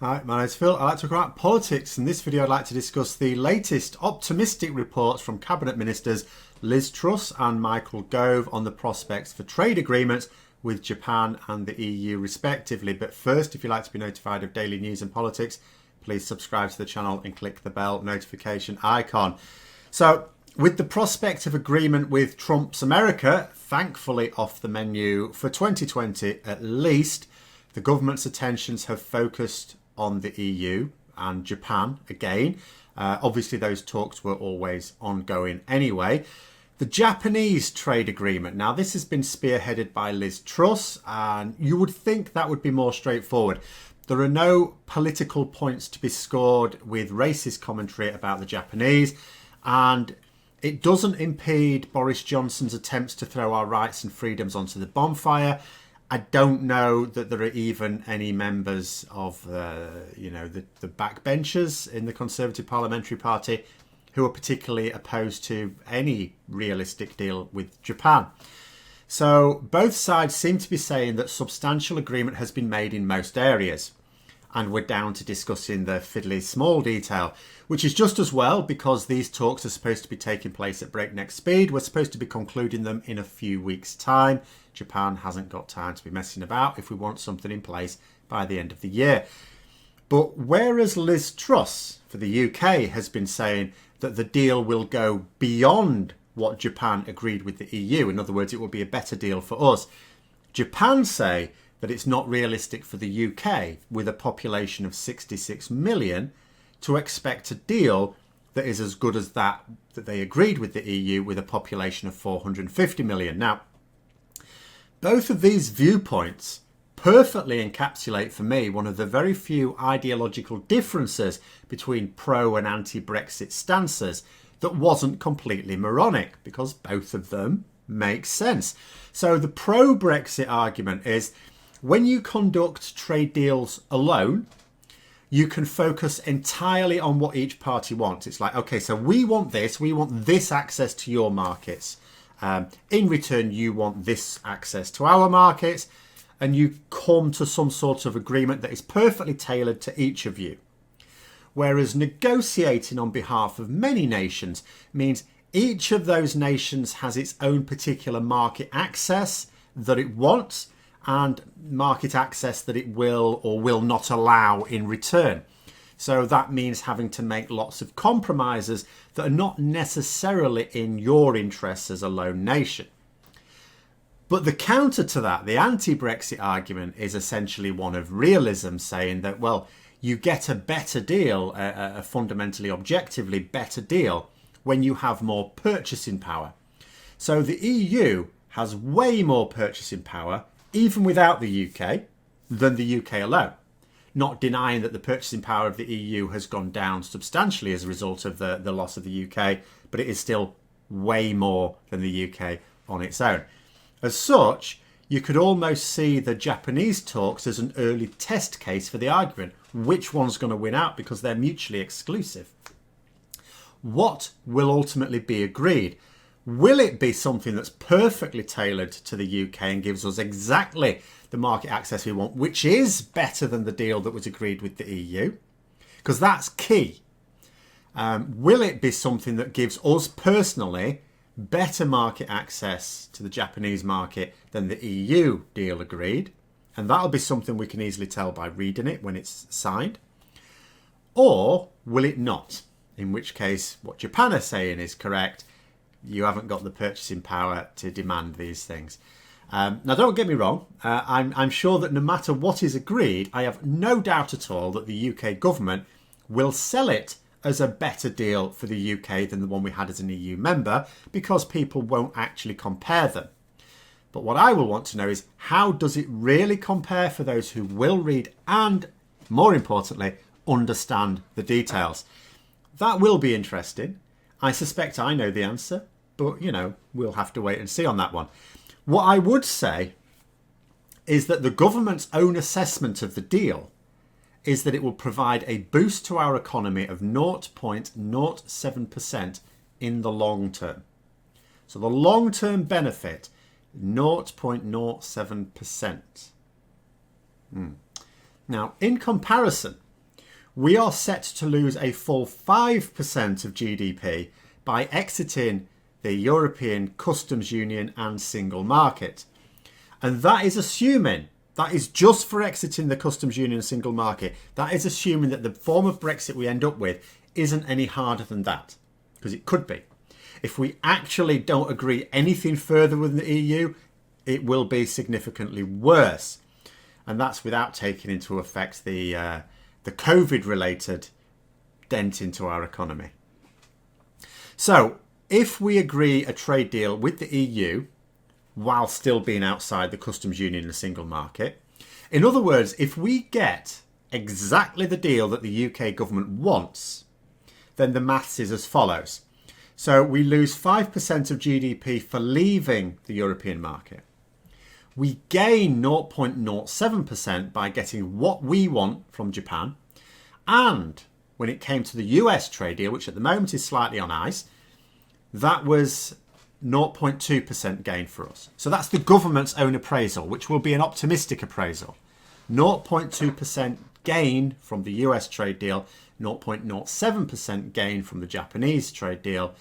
Hi, my name's Phil. I like to talk about politics. In this video, I'd like to discuss the latest optimistic reports from Cabinet Ministers Liz Truss and Michael Gove on the prospects for trade agreements with Japan and the EU respectively. But first, if you'd like to be notified of daily news and politics, please subscribe to the channel and click the bell notification icon. So, with the prospect of agreement with Trump's America, thankfully off the menu for 2020 at least, the government's attentions have focused on the EU and Japan again. Obviously, those talks were always ongoing anyway. The Japanese trade agreement. Now, this has been spearheaded by Liz Truss, and you would think that would be more straightforward. There are no political points to be scored with racist commentary about the Japanese, and it doesn't impede Boris Johnson's attempts to throw our rights and freedoms onto the bonfire. I don't know that there are even any members of the backbenchers in the Conservative Parliamentary Party who are particularly opposed to any realistic deal with Japan. So both sides seem to be saying that substantial agreement has been made in most areas. And we're down to discussing the fiddly small detail, which is just as well because these talks are supposed to be taking place at breakneck speed. We're supposed to be concluding them in a few weeks' time. Japan hasn't got time to be messing about if we want something in place by the end of the year. But whereas Liz Truss for the UK has been saying that the deal will go beyond what Japan agreed with the EU, in other words, it will be a better deal for us, Japan say that it's not realistic for the UK, with a population of 66 million, to expect a deal that is as good as that they agreed with the EU with a population of 450 million. Now, both of these viewpoints perfectly encapsulate for me one of the very few ideological differences between pro and anti-Brexit stances that wasn't completely moronic, because both of them make sense. So the pro-Brexit argument is when you conduct trade deals alone, you can focus entirely on what each party wants. It's like, okay, so we want this access to your markets. In return, you want this access to our markets, and you come to some sort of agreement that is perfectly tailored to each of you. Whereas negotiating on behalf of many nations means each of those nations has its own particular market access that it wants and market access that it will or will not allow in return. So that means having to make lots of compromises that are not necessarily in your interests as a lone nation. But the counter to that, the anti-Brexit argument, is essentially one of realism, saying that, well, you get a better deal, a fundamentally objectively better deal, when you have more purchasing power. So the EU has way more purchasing power, even without the UK, than the UK alone. Not denying that the purchasing power of the EU has gone down substantially as a result of the loss of the UK, but it is still way more than the UK on its own. As such, you could almost see the Japanese talks as an early test case for the argument. Which one's going to win out, because they're mutually exclusive? What will ultimately be agreed? Will it be something that's perfectly tailored to the UK and gives us exactly the market access we want, which is better than the deal that was agreed with the EU? Because that's key. Will it be something that gives us personally better market access to the Japanese market than the EU deal agreed? And that'll be something we can easily tell by reading it when it's signed. Or will it not? In which case, what Japan are saying is correct. You haven't got the purchasing power to demand these things. Now, don't get me wrong. I'm sure that no matter what is agreed, I have no doubt at all that the UK government will sell it as a better deal for the UK than the one we had as an EU member, because people won't actually compare them. But what I will want to know is, how does it really compare for those who will read and, more importantly, understand the details? That will be interesting. I suspect I know the answer, but, we'll have to wait and see on that one. What I would say is that the government's own assessment of the deal is that it will provide a boost to our economy of 0.07% in the long term. So the long-term benefit, 0.07%. Now, in comparison, we are set to lose a full 5% of GDP by exiting the European Customs Union and single market. And that is assuming, that is just for exiting the Customs Union and single market, that is assuming that the form of Brexit we end up with isn't any harder than that, because it could be. If we actually don't agree anything further with the EU, it will be significantly worse. And that's without taking into effect the COVID-related dent into our economy. So, if we agree a trade deal with the EU, while still being outside the customs union and the single market, in other words, if we get exactly the deal that the UK government wants, then the maths is as follows. So we lose 5% of GDP for leaving the European market. We gain 0.07% by getting what we want from Japan. And when it came to the US trade deal, which at the moment is slightly on ice, that was 0.2% gain for us. So that's the government's own appraisal, which will be an optimistic appraisal. 0.2% gain from the US trade deal, 0.07% gain from the Japanese trade deal,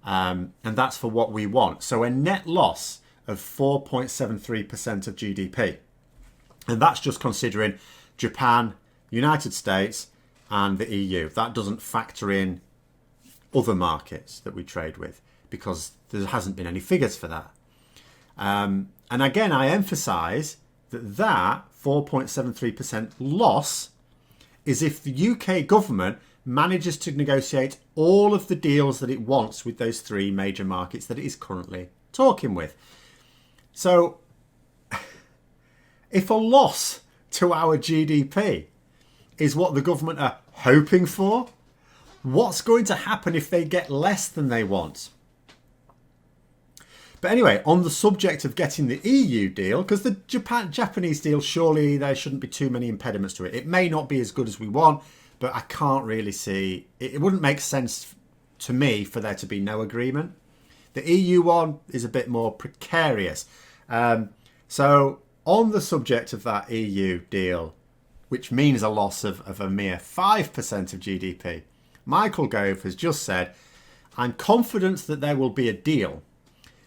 and that's for what we want. So a net loss of 4.73% of GDP. And that's just considering Japan, United States, and the EU. That doesn't factor in other markets that we trade with, because there hasn't been any figures for that. And again, I emphasise that 4.73% loss is if the UK government manages to negotiate all of the deals that it wants with those three major markets that it is currently talking with. So if a loss to our GDP is what the government are hoping for, what's going to happen if they get less than they want? But anyway, on the subject of getting the EU deal, because the Japanese deal, surely there shouldn't be too many impediments to it. It may not be as good as we want, but I can't really see, it wouldn't make sense to me for there to be no agreement. The EU one is a bit more precarious. So on the subject of that EU deal, which means a loss of a mere 5% of GDP, Michael Gove has just said, "I'm confident that there will be a deal.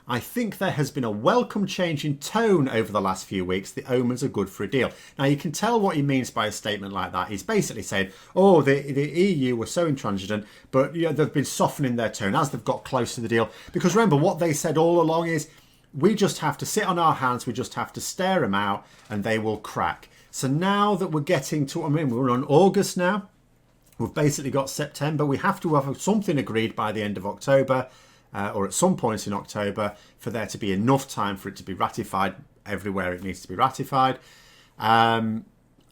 I think there has been a welcome change in tone over the last few weeks. The omens are good for a deal." Now, you can tell what he means by a statement like that. He's basically saying, oh, the EU were so intransigent, but they've been softening their tone as they've got close to the deal. Because remember, what they said all along is, we just have to sit on our hands, we just have to stare them out, and they will crack. So now that we're getting to, we're on August now. We've basically got September. We have to have something agreed by the end of October. Or at some point in October, for there to be enough time for it to be ratified everywhere it needs to be ratified.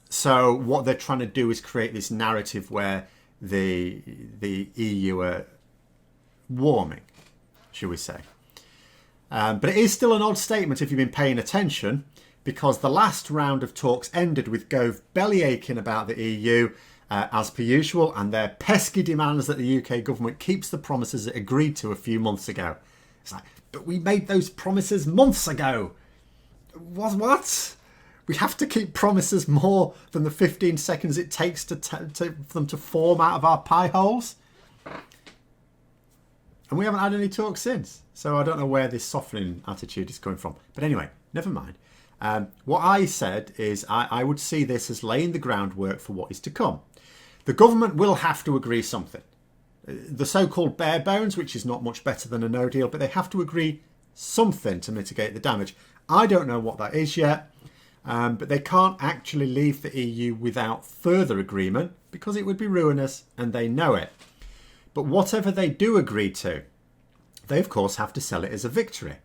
So what they're trying to do is create this narrative where the EU are warming, shall we say. But it is still an odd statement if you've been paying attention, because the last round of talks ended with Gove bellyaching about the EU, as per usual, and their pesky demands that the UK government keeps the promises it agreed to a few months ago. It's like, but we made those promises months ago. What? We have to keep promises more than the 15 seconds it takes for them to form out of our pie holes? And we haven't had any talk since. So I don't know where this softening attitude is coming from. But anyway, never mind. What I said is I would see this as laying the groundwork for what is to come. The government will have to agree something. The so-called bare bones, which is not much better than a no deal, but they have to agree something to mitigate the damage. I don't know what that is yet, but they can't actually leave the EU without further agreement, because it would be ruinous, and they know it. But whatever they do agree to, they of course have to sell it as a victory.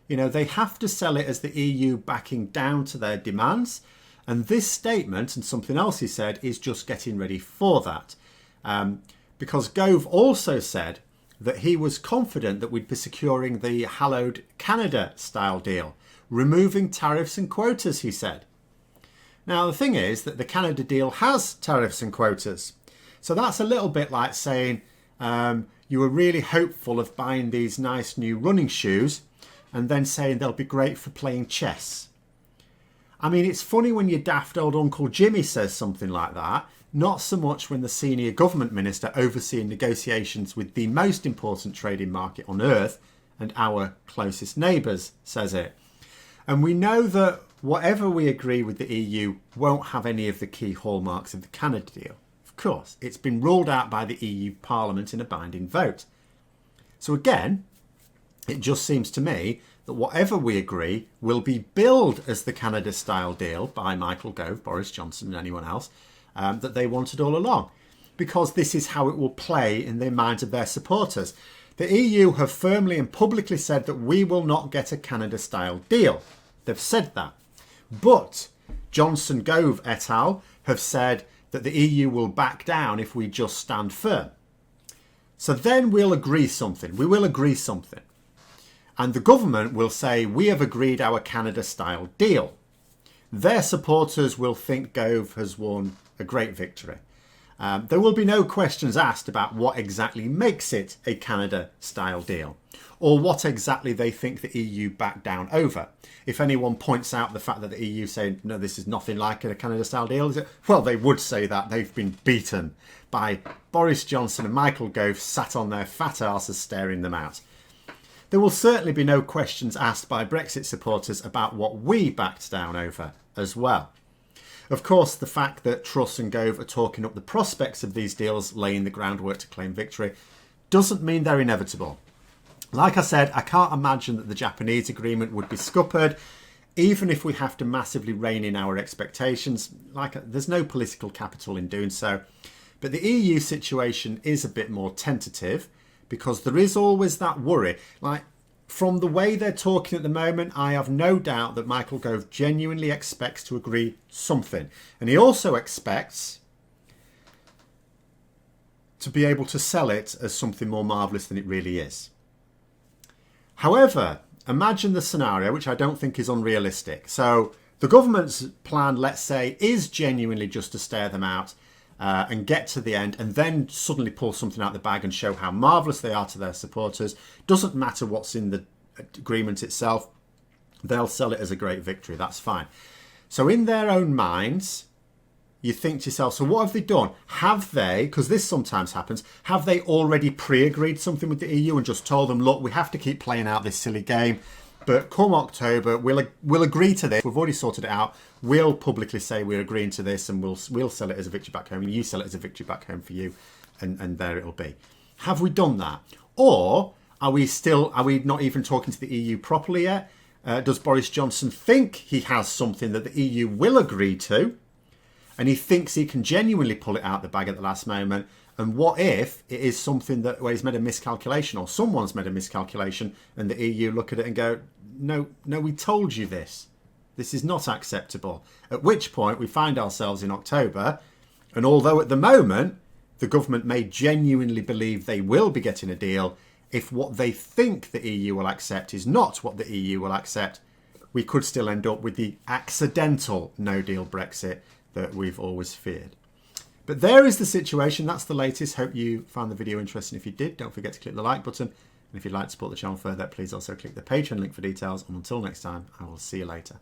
They have to sell it as the EU backing down to their demands. And this statement, and something else he said, is just getting ready for that. Because Gove also said that he was confident that we'd be securing the hallowed Canada-style deal, removing tariffs and quotas, he said. Now, the thing is that the Canada deal has tariffs and quotas. So that's a little bit like saying you were really hopeful of buying these nice new running shoes and then saying they'll be great for playing chess. I mean, it's funny when your daft old Uncle Jimmy says something like that, not so much when the senior government minister overseeing negotiations with the most important trading market on earth and our closest neighbours says it. And we know that whatever we agree with the EU won't have any of the key hallmarks of the Canada deal. Of course, it's been ruled out by the EU Parliament in a binding vote. So again, it just seems to me that whatever we agree will be billed as the Canada-style deal by Michael Gove, Boris Johnson and anyone else that they wanted all along, because this is how it will play in the minds of their supporters. The EU have firmly and publicly said that we will not get a Canada-style deal. They've said that. But Johnson, Gove et al. Have said that the EU will back down if we just stand firm. So then we'll agree something. We will agree something. And the government will say, we have agreed our Canada-style deal. Their supporters will think Gove has won a great victory. There will be no questions asked about what exactly makes it a Canada-style deal, or what exactly they think the EU backed down over. If anyone points out the fact that the EU say, no, this is nothing like a Canada-style deal, is it? Well, they would say that. They've been beaten by Boris Johnson and Michael Gove sat on their fat arses staring them out. There will certainly be no questions asked by Brexit supporters about what we backed down over as well. Of course, the fact that Truss and Gove are talking up the prospects of these deals, laying the groundwork to claim victory, doesn't mean they're inevitable. Like I said, I can't imagine that the Japanese agreement would be scuppered, even if we have to massively rein in our expectations. There's no political capital in doing so. But the EU situation is a bit more tentative, because there is always that worry. From the way they're talking at the moment, I have no doubt that Michael Gove genuinely expects to agree something. And he also expects to be able to sell it as something more marvellous than it really is. However, imagine the scenario, which I don't think is unrealistic. So the government's plan, let's say, is genuinely just to stare them out and get to the end and then suddenly pull something out of the bag and show how marvellous they are to their supporters. Doesn't matter what's in the agreement itself. They'll sell it as a great victory. That's fine. So in their own minds, you think to yourself, so what have they done? Have they, because this sometimes happens, have they already pre-agreed something with the EU and just told them, look, we have to keep playing out this silly game, but come October, we'll agree to this. We've already sorted it out. We'll publicly say we're agreeing to this, and we'll sell it as a victory back home, and you sell it as a victory back home for you, and there it'll be. Have we done that? Or are we not even talking to the EU properly yet? Does Boris Johnson think he has something that the EU will agree to, and he thinks he can genuinely pull it out the bag at the last moment? And what if it is something where he's made a miscalculation, or someone's made a miscalculation, and the EU look at it and go, no, we told you this. This is not acceptable. At which point we find ourselves in October, and although at the moment the government may genuinely believe they will be getting a deal, if what they think the EU will accept is not what the EU will accept, we could still end up with the accidental no-deal Brexit that we've always feared. But there is the situation. That's the latest. Hope you found the video interesting. If you did, don't forget to click the like button. And if you'd like to support the channel further, please also click the Patreon link for details. And until next time, I will see you later.